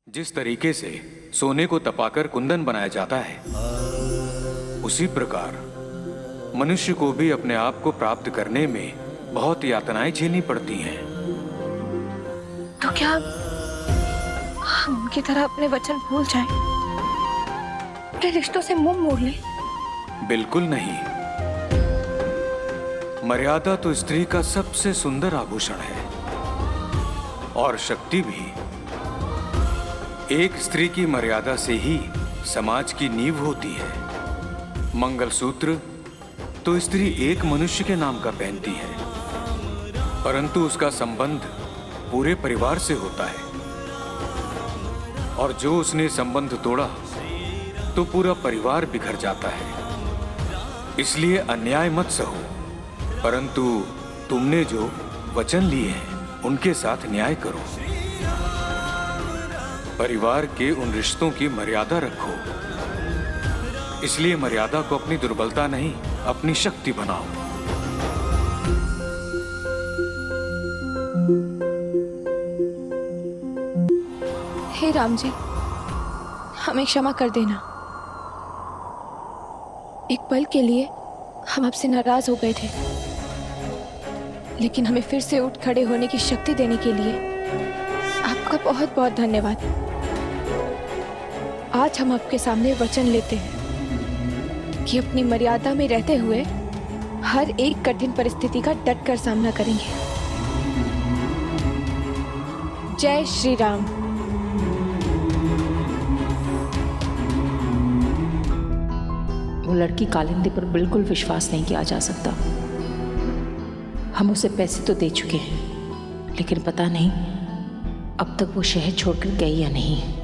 जिस तरीके से सोने को तपाकर कुंदन बनाया जाता है, उसी प्रकार मनुष्य को भी अपने आप को प्राप्त करने में बहुत यातनाएं झेलनी पड़ती हैं। तो क्या हम उनकी तरह अपने वचन भूल जाएं? अपने रिश्तों से मुंह मोड़ लें? बिल्कुल नहीं। मर्यादा तो स्त्री का सबसे सुंदर आभूषण है और शक्ति भी। एक स्त्री की मर्यादा से ही समाज की नींव होती है। मंगलसूत्र तो स्त्री एक मनुष्य के नाम का पहनती है, परंतु उसका संबंध पूरे परिवार से होता है, और जो उसने संबंध तोड़ा तो पूरा परिवार बिखर जाता है। इसलिए अन्याय मत सहो, परंतु तुमने जो वचन लिए हैं उनके साथ न्याय करो। परिवार के उन रिश्तों की मर्यादा रखो। इसलिए मर्यादा को अपनी दुर्बलता नहीं, अपनी शक्ति बनाओ। हे राम जी, हमें क्षमा कर देना। एक पल के लिए हम आपसे नाराज हो गए थे, लेकिन हमें फिर से उठ खड़े होने की शक्ति देने के लिए आपका बहुत बहुत धन्यवाद। आज हम आपके सामने वचन लेते हैं कि अपनी मर्यादा में रहते हुए हर एक कठिन परिस्थिति का डट कर सामना करेंगे। जय श्री राम। वो लड़की कालिंदी पर बिल्कुल विश्वास नहीं किया जा सकता। हम उसे पैसे तो दे चुके हैं, लेकिन पता नहीं अब तक वो शहर छोड़कर गई या नहीं।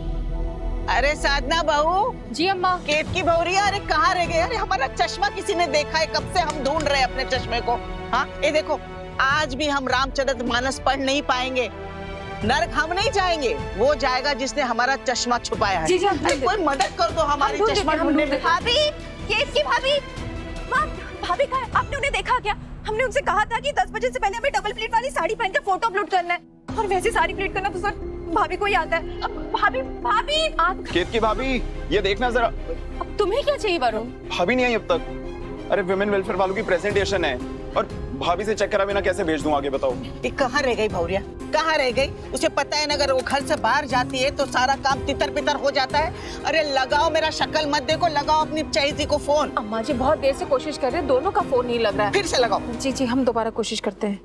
अरे साधना बहू। जी अम्मा। केत की बहुरिया, अरे कहाँ रह गए? अरे हमारा चश्मा किसी ने देखा है? कब से हम ढूंढ रहे हैं अपने चश्मे को। हाँ, ये देखो, आज भी हम रामचरितमानस पढ़ नहीं पाएंगे। नरक हम नहीं जाएंगे, वो जाएगा जिसने हमारा चश्मा छुपाया है। जी, अरे कोई मदद कर दो हमारे चश्मा ढूंढने में। भाभी, केत की भाभी, माँ, भाभी कहाँ है? आपने उन्हें देखा क्या? हमने उनसे कहा था कि 10 बजे से पहले हमें डबल प्लेट वाली साड़ी पहनकर फोटो अपलोड करना है, और वैसे साड़ी प्लेट करना तो सर भाभी को ही आता है। अब भाभी, भाभी आप। केत की भाभी, ये देखना जरा। अब तुम्हें क्या चाहिए वरुण? भाभी नहीं आई अब तक। अरे विमेन वेलफेयर वालों की प्रेजेंटेशन है, और भाभी से चेक करा बिना कैसे भेज दूं आगे, बताओ। ये कहाँ रह गई बहुरिया? कहाँ रह गई? उसे पता है ना, अगर वो घर से बाहर जाती है तो सारा काम तितर बितर हो जाता है। अरे लगाओ, मेरा शक्ल मत देखो, लगाओ अपनी चहेती को फोन। अम्मा जी बहुत देर से कोशिश कर रहे हैं, दोनों का फोन नहीं लग रहा है। फिर से लगाओ। जी जी, हम दोबारा कोशिश करते हैं।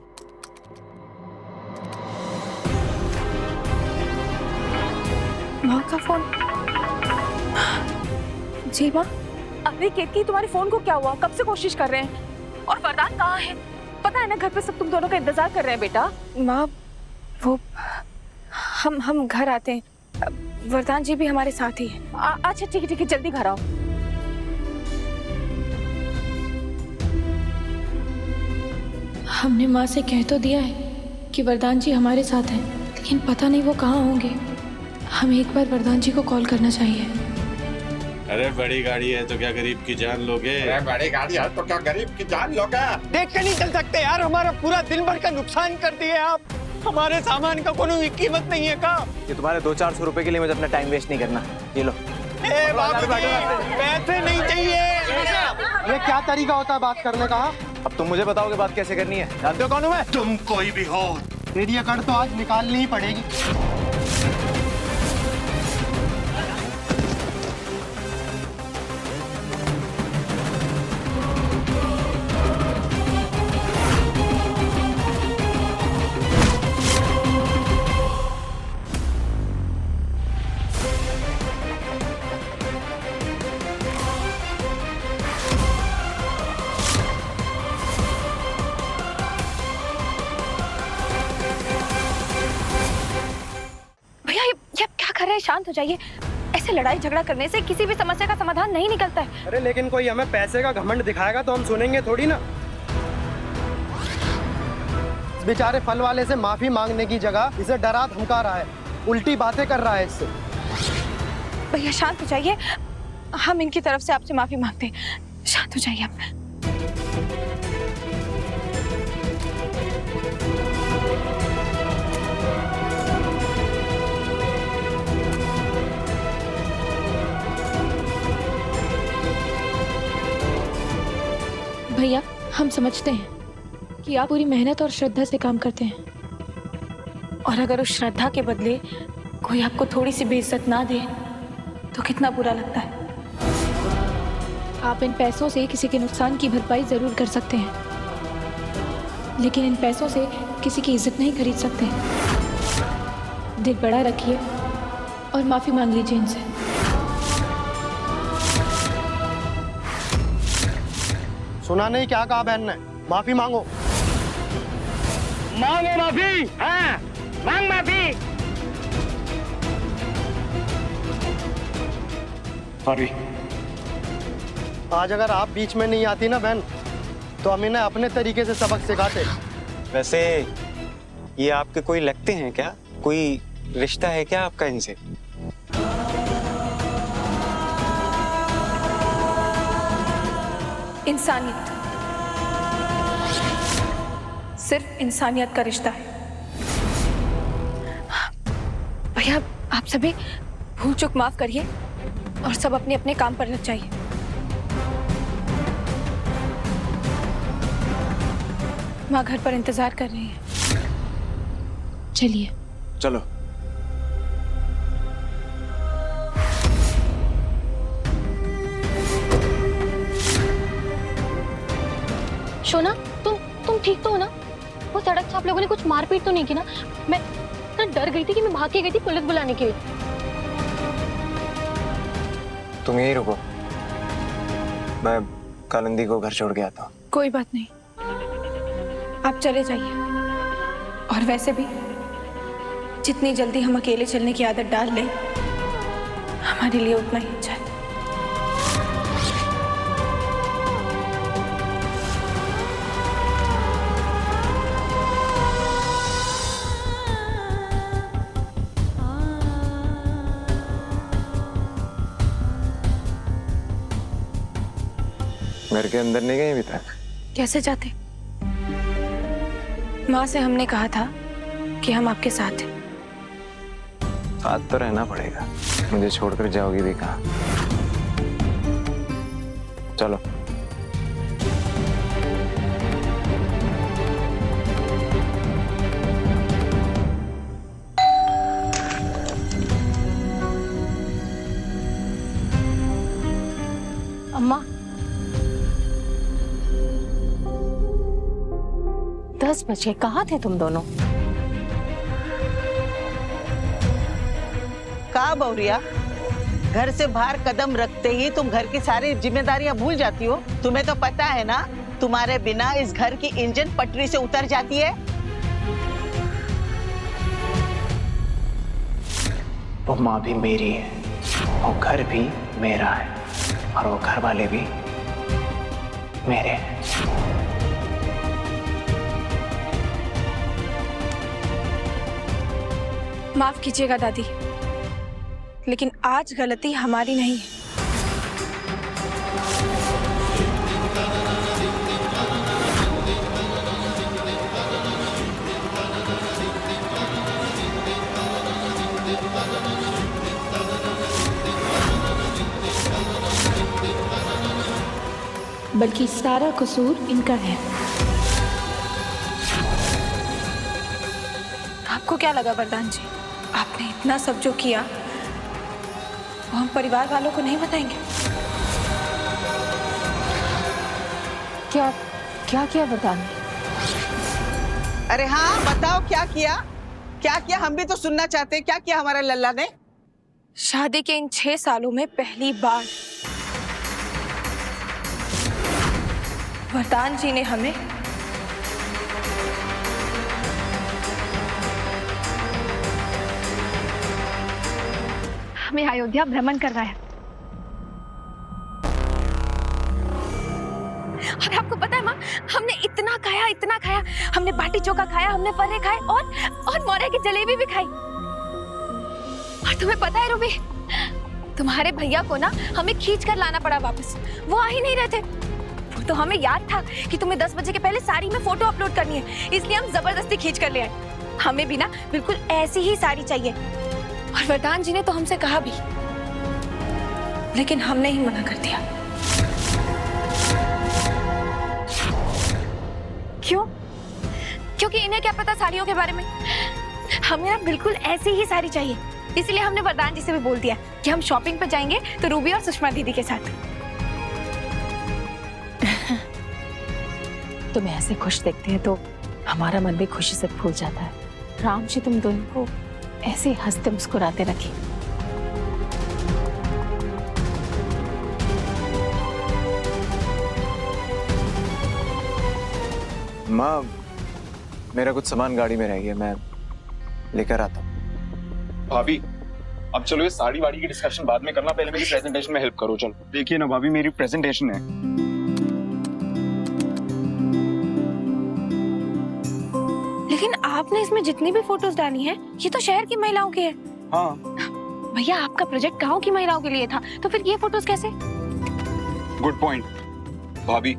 माँ का फोन। जी माँ। अरे केतकी, तुम्हारे फोन को क्या हुआ? कब से कोशिश कर रहे हैं? और वरदान कहाँ है? पता है ना, घर पे सब तुम दोनों का इंतजार कर रहे हैं बेटा। माँ, वो हम घर आते हैं, वरदान जी भी हमारे साथ ही है। अच्छा ठीक है ठीक है, जल्दी घर आओ। हमने माँ से कह तो दिया है कि वरदान जी हमारे साथ हैं, लेकिन पता नहीं वो कहाँ होंगे। हमें एक बार वरदान जी को कॉल करना चाहिए। अरे बड़ी गाड़ी है तो क्या गरीब की जान लोगे? अरे बड़ी गाड़ी है तो क्या गरीब की जान लोगे? देख के नहीं चल सकते यार, हमारा पूरा दिन भर का नुकसान कर दिए आप। हमारे सामान का कोई कीमत नहीं है का? ये तुम्हारे 200-400 रुपए के लिए मुझे अपना टाइम वेस्ट नहीं करना। ये लो। बाबू जी, पैसे नहीं चाहिए। ये क्या तरीका होता है बात करने का? अब तुम मुझे बताओगे बात कैसे करनी है? जानते हो कौन हूँ मैं? तुम कोई भी हो, तेरी अकड़ तो आज निकालनी ही पड़ेगी। शांत हो जाइए। ऐसे लड़ाई झगड़ा करने से किसी भी समस्या का समाधान नहीं निकलता है। अरे लेकिन कोई हमें पैसे का घमंड दिखाएगा तो हम सुनेंगे थोड़ी ना। इस बेचारे फल वाले से माफी मांगने की जगह इसे डरा धमका रहा है, उल्टी बातें कर रहा है इससे। भैया शांत हो जाइए, हम इनकी तरफ से आपसे माफी मांगते हैं। शांत हो जाइए आप। भैया, हम समझते हैं कि आप पूरी मेहनत और श्रद्धा से काम करते हैं, और अगर उस श्रद्धा के बदले कोई आपको थोड़ी सी बेइज्जत ना दे तो कितना बुरा लगता है। आप इन पैसों से किसी के नुकसान की भरपाई जरूर कर सकते हैं, लेकिन इन पैसों से किसी की इज्जत नहीं खरीद सकते। दिल बड़ा रखिए और माफी मांग लीजिए इनसे। सुना नहीं क्या कहा बहन ने? माफी मांगो। मांगो माफी। हाँ, मांग माफी। सॉरी। आज अगर आप बीच में नहीं आती ना बहन, तो हम इन्हें अपने तरीके से सबक सिखाते। वैसे ये आपके कोई लगते हैं क्या? कोई रिश्ता है क्या आपका इनसे? इंसानियत, सिर्फ इंसानियत का रिश्ता है। भैया, आप सभी भूल चूक माफ करिए और सब अपने अपने काम पर लग जाइए। माँ घर पर इंतजार कर रही है। चलिए। चलो। शोना, तुम ठीक तो हो ना? वो सड़क से आप लोगों ने कुछ मारपीट तो नहीं की ना? मैं इतना डर गई थी कि मैं भाग के गई थी पुलिस बुलाने के लिए। तुम यही रुको, मैं कालिंदी को घर छोड़ के आता हूँ। कोई बात नहीं, आप चले जाइए। और वैसे भी जितनी जल्दी हम अकेले चलने की आदत डाल लें, हमारे लिए उतना ही अच्छा है। घर के अंदर नहीं गए अभी तक? कैसे जाते? माँ से हमने कहा था कि हम आपके साथ हैं। साथ तो रहना पड़ेगा, मुझे छोड़कर जाओगी भी कहाँ? चलो। अम्मा, 10 बजे कहाँ थे तुम दोनों? कहा बौरिया, घर से बाहर कदम रखते ही तुम घर की सारी जिम्मेदारियां भूल जाती हो। तुम्हें तो पता है ना, तुम्हारे बिना इस घर की इंजन पटरी से उतर जाती है। वो माँ भी मेरी है, वो घर भी मेरा है, और वो घर वाले भी मेरे हैं। माफ कीजिएगा दादी, लेकिन आज गलती हमारी नहीं है। बल्कि सारा कसूर इनका है। आपको क्या लगा वरदान जी, आपने इतना सब जो किया वो हम परिवार वालों को नहीं बताएंगे? क्या क्या किया वरदान? अरे हाँ, बताओ क्या किया? क्या किया, हम भी तो सुनना चाहते हैं। क्या किया हमारा लल्ला ने? शादी के इन 6 सालों में पहली बार वरदान जी ने हमें अयोध्या भ्रमण करवाया। और आपको पता है माँ, हमने इतना खाया, हमने बाटी चोखा खाया, हमने फर्रे खाए और मोरे की जलेबी भी खाई। और तुम्हें पता है रूबी, तुम्हारे भैया को ना हमें खींच कर लाना पड़ा वापस। वो आ ही नहीं रहे थे। वो तो हमें याद था कि तुम्हें 10 बजे के पहले साड़ी में फोटो अपलोड करनी है, इसलिए हम जबरदस्ती खींच कर ले आए। हमें भी ना बिल्कुल ऐसी ही साड़ी चाहिए। और वरदान जी ने तो हमसे कहा भी, लेकिन हमने ही मना कर दिया। क्यों? क्योंकि इन्हें क्या पता साड़ियों के बारे में। हमें ना बिल्कुल ऐसी ही साड़ी चाहिए, इसलिए हमने वरदान जी से भी बोल दिया कि हम शॉपिंग पे जाएंगे तो रूबी और सुषमा दीदी के साथ। तुम्हें ऐसे खुश देखते हैं तो हमारा मन भी खुशी से फूल जाता है। राम जी तुम दोनों को ऐसे हंसते मुस्कुराते रखें। माँ, मेरा कुछ सामान गाड़ी में रह गया, मैं लेकर आता हूँ। भाभी अब चलो ये साड़ी वाड़ी की डिस्कशन बाद में करना, पहले मेरी प्रेजेंटेशन में हेल्प करो। चलो देखिए ना भाभी, मेरी प्रेजेंटेशन है। लेकिन आपने इसमें जितनी भी फोटोज डाली हैं, ये तो शहर की महिलाओं के हैं। हाँ भैया, आपका प्रोजेक्ट गांव की महिलाओं के लिए था, तो फिर ये फोटोज कैसे? गुड पॉइंट भाभी,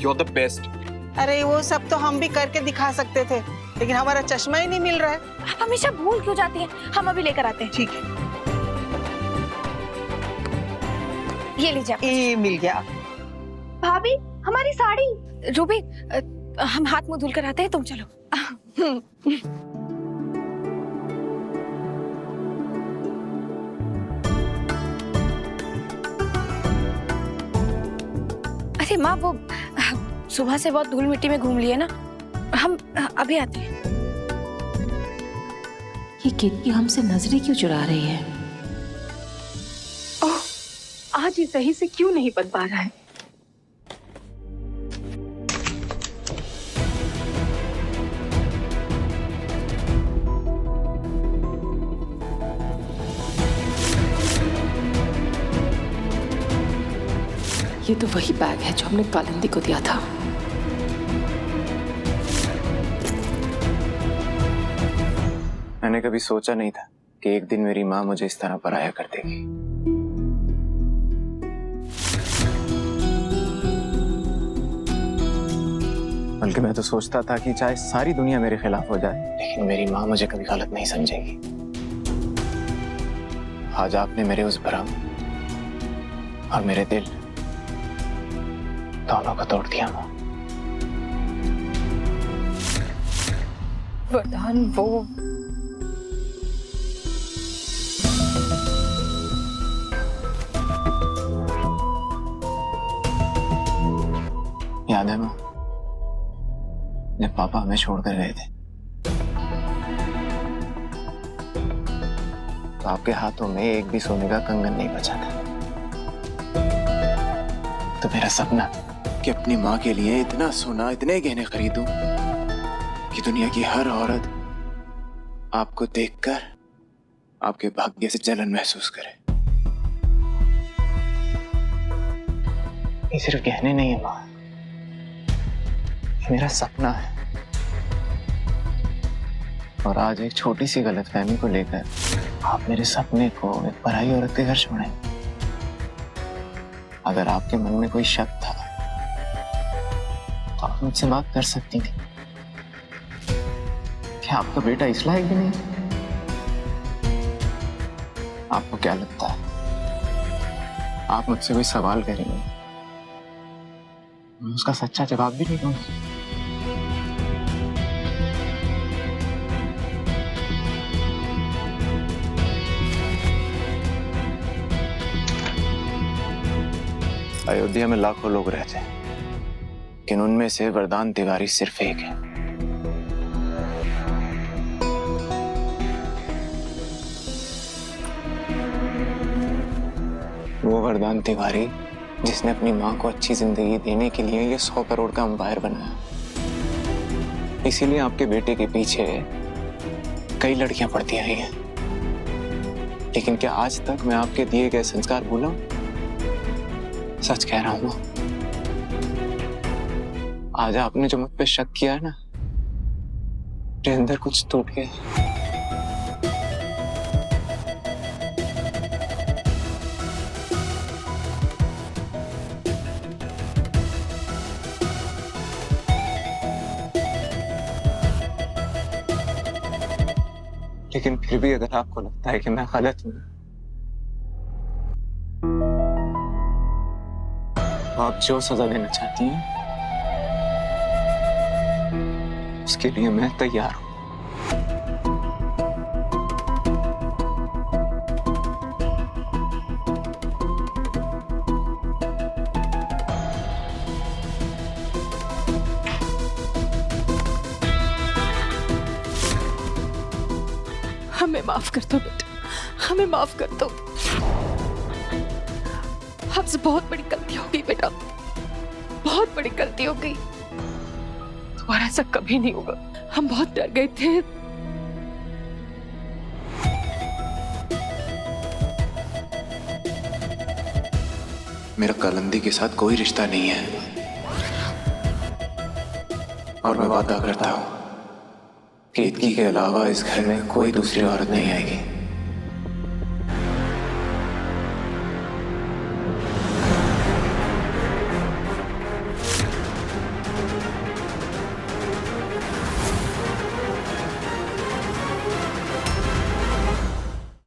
यू आर द बेस्ट। अरे वो सब तो हम भी करके दिखा सकते थे, लेकिन हमारा चश्मा ही नहीं मिल रहा है। आप हमेशा भूल क्यों जाती हैं? हम अभी लेकर आते हैं। ठीक है, ये लीजिए आप। ये मिल गया। भाभी, हमारी साड़ी। रूबी, हम हाथ मुंह धुल कर आते हैं, तुम चलो। अरे माँ, वो सुबह से बहुत धूल मिट्टी में घूम लिए ना, हम अभी आते हैं। ये कितनी हमसे नजरें क्यों चुरा रही है? ओह, आज ये सही से क्यों नहीं बन पा रहा है? ये तो वही बैग है जो हमने कालिंदी को दिया था। मैंने कभी सोचा नहीं था कि एक दिन मेरी माँ मुझे इस तरह पराया कर देगी। बल्कि मैं तो सोचता था कि चाहे सारी दुनिया मेरे खिलाफ हो जाए, लेकिन मेरी माँ मुझे कभी गलत नहीं समझेगी। आज आपने मेरे उस भरम और मेरे दिल दोनों को तोड़ दिया। माँ, वरदान, वो याद है माँ, जब पापा हमें छोड़कर गए थे तो आपके हाथों में एक भी सोने का कंगन नहीं बचा था। तो मेरा सपना कि अपनी माँ के लिए इतना सोना, इतने गहने खरीदूं कि दुनिया की हर औरत आपको देखकर आपके भाग्य से जलन महसूस करे। ये सिर्फ गहने नहीं है माँ, ये मेरा सपना है। और आज एक छोटी सी गलतफहमी को लेकर आप मेरे सपने को एक पराई औरत के घर छोड़े। अगर आपके मन में कोई शक था तो आप मुझसे बात कर सकती थी। क्या आपका बेटा इस लायक भी नहीं? आपको क्या लगता है आप मुझसे कोई सवाल करेंगे, मैं उसका सच्चा जवाब भी नहीं दूंगा? अयोध्या में लाखों लोग रहते हैं, लेकिन उनमें से वरदान तिवारी सिर्फ एक है। वो वरदान तिवारी जिसने अपनी माँ को अच्छी जिंदगी देने के लिए ये 100 करोड़ का अंपायर बनाया। इसीलिए आपके बेटे के पीछे कई लड़कियां पड़ती आई हैं, लेकिन क्या आज तक मैं आपके दिए गए संस्कार भूला? सच कह रहा हूं, आज आपने जो मुझ पे शक किया है ना, मेरे अंदर कुछ टूट गया। लेकिन फिर भी अगर आपको लगता है कि मैं गलत हूं, आप जो सजा देना चाहती हैं उसके लिए मैं तैयार हूं। हमें माफ कर दो बेटा, हमें माफ कर दो। हमसे बहुत बड़ी गलती हो गई बेटा, बहुत बड़ी गलती हो गई। दोबारा ऐसा कभी नहीं होगा। हम बहुत डर गए थे। मेरा कालिंदी के साथ कोई रिश्ता नहीं है और मैं वादा करता हूं कि इतकी के अलावा इस घर में कोई दूसरी औरत नहीं आएगी।